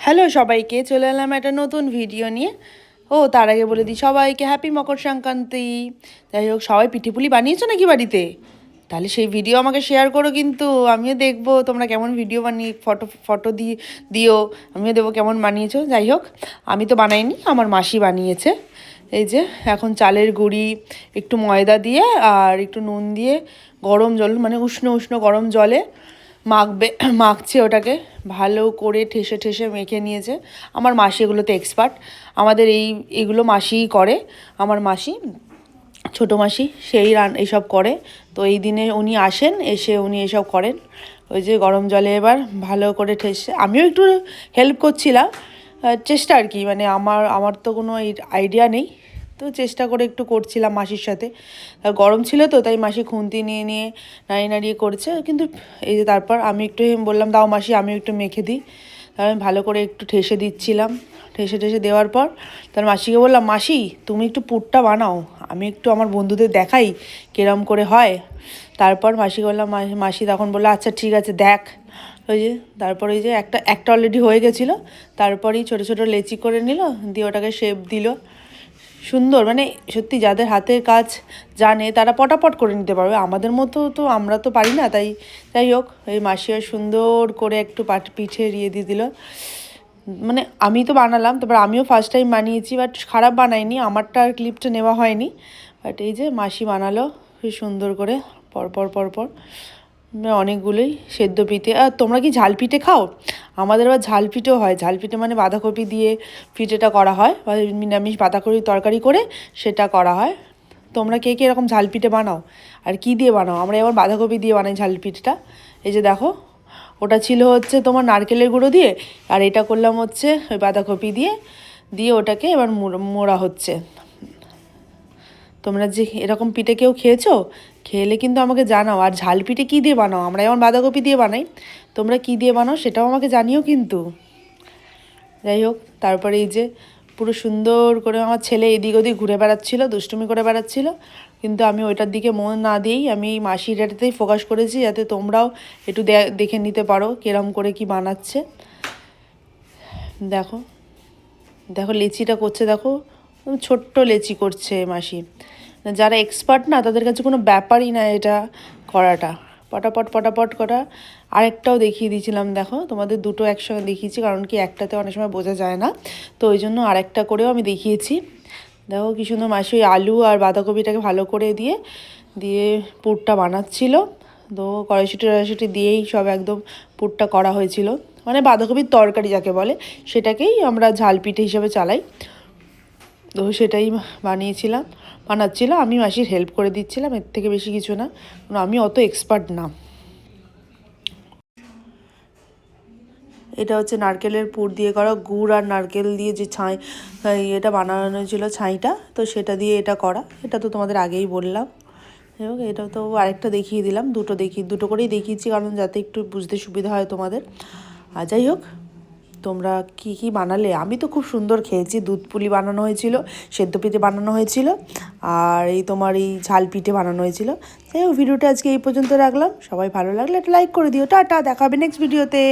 Hello সবাইকে, চলে এলাম একটা নতুন ভিডিও নিয়ে। তার আগে বলে দিই সবাইকে হ্যাপি মকর সংক্রান্তি। যাই হোক, সবাই পিঠেপুলি বানিয়েছো নাকি বাড়িতে? তাহলে সেই ভিডিও আমাকে শেয়ার করো, কিন্তু আমিও দেখবো তোমরা কেমন ভিডিও বানিয়ে ফটো ফটো দিয়ে দিও, আমিও দেবো কেমন বানিয়েছো। যাই হোক, আমি তো বানাইনি, আমার মাসি বানিয়েছে। এই যে এখন চালের গুঁড়ি একটু ময়দা দিয়ে আর একটু নুন দিয়ে গরম জল, মানে উষ্ণ উষ্ণ গরম জলে মাখছে ওটাকে ভালো করে ঠেসে ঠেসে মেখে নিয়েছে। আমার মাসি এগুলোতে এক্সপার্ট, আমাদের এইগুলো মাসিই করে। আমার মাসি, ছোটো মাসি, সেই এইসব করে। তো এই দিনে উনি আসেন, এসে উনি এসব করেন। ওই যে গরম জলে এবার ভালো করে ঠেসে, আমিও একটু হেল্প করছিলাম, চেষ্টা আর কি, মানে আমার তো কোনো আইডিয়া নেই, তো চেষ্টা করে একটু করছিলাম মাসির সাথে। গরম ছিল তো, তাই মাসি খুন্তি নিয়ে নিয়ে নাড়িয়ে নাড়িয়ে করছে। কিন্তু এই যে তারপর আমি একটু বললাম, দাও মাসি আমি একটু মেখে দিই। তার আমি ভালো করে একটু ঠেসে দিচ্ছিলাম। ঠেসে ঠেসে দেওয়ার পর তার মাসিকে বললাম, মাসি তুমি একটু পুরটা বানাও, আমি একটু আমার বন্ধুদের দেখাই কিরম করে হয়। তারপর মাসিকে বললাম, মাসি তখন বললো আচ্ছা ঠিক আছে দেখ। ওই যে তারপর ওই যে একটা অলরেডি হয়ে গেছিলো, তারপরেই ছোটো ছোটো লেচি করে নিল, দিয়ে ওটাকে শেপ দিল সুন্দর। মানে সত্যি যাদের হাতের কাজ জানে তারা পটাপট করে নিতে পারবে, আমাদের মতো তো আমরা তো পারি না। তাই যাই হোক, এই মাসিও সুন্দর করে একটু পিঠে দিয়ে দিল। মানে আমি তো বানালাম, তারপর আমিও ফার্স্ট টাইম বানিয়েছি, বাট খারাপ বানাইনি, আমারটা আর ক্লিপটা নেওয়া হয়নি। বাট এই যে মাসি বানালো খুব সুন্দর করে পরপর পরপর অনেকগুলোই সেদ্ধ পিঠে। আর তোমরা কি ঝাল পিঠে খাও? আমাদের আবার ঝাল পিঠেও হয়। ঝাল পিঠে মানে বাঁধাকপি দিয়ে পিঠেটা করা হয়, বা নিরামিষ বাঁধাকপির তরকারি করে সেটা করা হয়। তোমরা কে কে এরকম ঝাল পিঠে বানাও আর কি দিয়ে বানাও? আমরা এবার বাঁধাকপি দিয়ে বানাই ঝাল পিঠেটা। এই যে দেখো, ওটা ছিল হচ্ছে তোমার নারকেলের গুঁড়ো দিয়ে, আর এটা করলাম হচ্ছে ওই বাঁধাকপি দিয়ে দিয়ে ওটাকে এবার মোড়া হচ্ছে। তোমরা যে এরকম পিঠে কেউ খেয়েছো? খেলে কিন্তু আমাকে জানাও। আর ঝাল পিঠে কী দিয়ে বানাও? আমরা যেমন বাঁধাকপি দিয়ে বানাই, তোমরা কী দিয়ে বানাও সেটাও আমাকে জানিও কিন্তু। যাই হোক, তারপরে এই যে পুরো সুন্দর করে আমার ছেলে এদিক ওদিক ঘুরে বেড়াচ্ছিলো, দুষ্টুমি করে বেড়াচ্ছিলো, কিন্তু আমি ওইটার দিকে মন না দিয়েই আমি এই মাসির এটাতেই ফোকাস করেছি, যাতে তোমরাও একটু দেখে নিতে পারো কিরম করে কি বানাচ্ছে। দেখো দেখো লেচিটা করছে, দেখো ছোট্ট লেচি করছে মাসি। যারা এক্সপার্ট না তাদের কাছে কোনো ব্যাপারই না এটা করাটা, পটাপট পটাপট করা। আরেকটাও দেখিয়ে দিয়েছিলাম, দেখো তোমাদের দুটো একসঙ্গে দেখিয়েছি, কারণ কি একটাতে অনেক সময় বোঝা যায় না, তো ওই জন্য আরেকটা করেও আমি দেখিয়েছি। দেখো কী সুন্দর মাসি ওই আলু আর বাঁধাকপিটাকে ভালো করে দিয়ে দিয়ে পুরটা বানাচ্ছিল। তো কড়াইশুঁটি দিয়েই সব একদম পুরটা করা হয়েছিল, মানে বাঁধাকপির তরকারি যাকে বলে, সেটাকেই আমরা ঝাল পিঠে হিসেবে চালাই। তো সেটাই বানাচ্ছিলাম, আমি মাসির হেল্প করে দিচ্ছিলাম, এর থেকে বেশি কিছু না, কারণ আমি অত এক্সপার্ট না। এটা হচ্ছে নারকেলের পুর দিয়ে করা, গুড় আর নারকেল দিয়ে যে এটা বানানো ছিল ছাইটা, তো সেটা দিয়ে এটা করা। এটা তো তোমাদের আগেই বললাম। যাই হোক, এটা তো আরেকটা দেখিয়ে দিলাম, দুটো করেই দেখিয়েছি, কারণ যাতে একটু বুঝতে সুবিধা হয় তোমাদের। আর যাই হোক, তোমরা কি কি বানালে? আমি তো খুব সুন্দর খেয়েছি। দুধ পুলি বানানো হয়েছিল, সেদ্ধ পিঠে বানানো হয়েছিল, আর এই তোমার এই ঝাল পিঠে বানানো হয়েছিল। যাই হোক, ভিডিওটা আজকে এই পর্যন্ত রাখলাম। সবাই ভালো লাগলে একটা লাইক করে দিও। টাটা, দেখা হবে নেক্সট ভিডিওতে।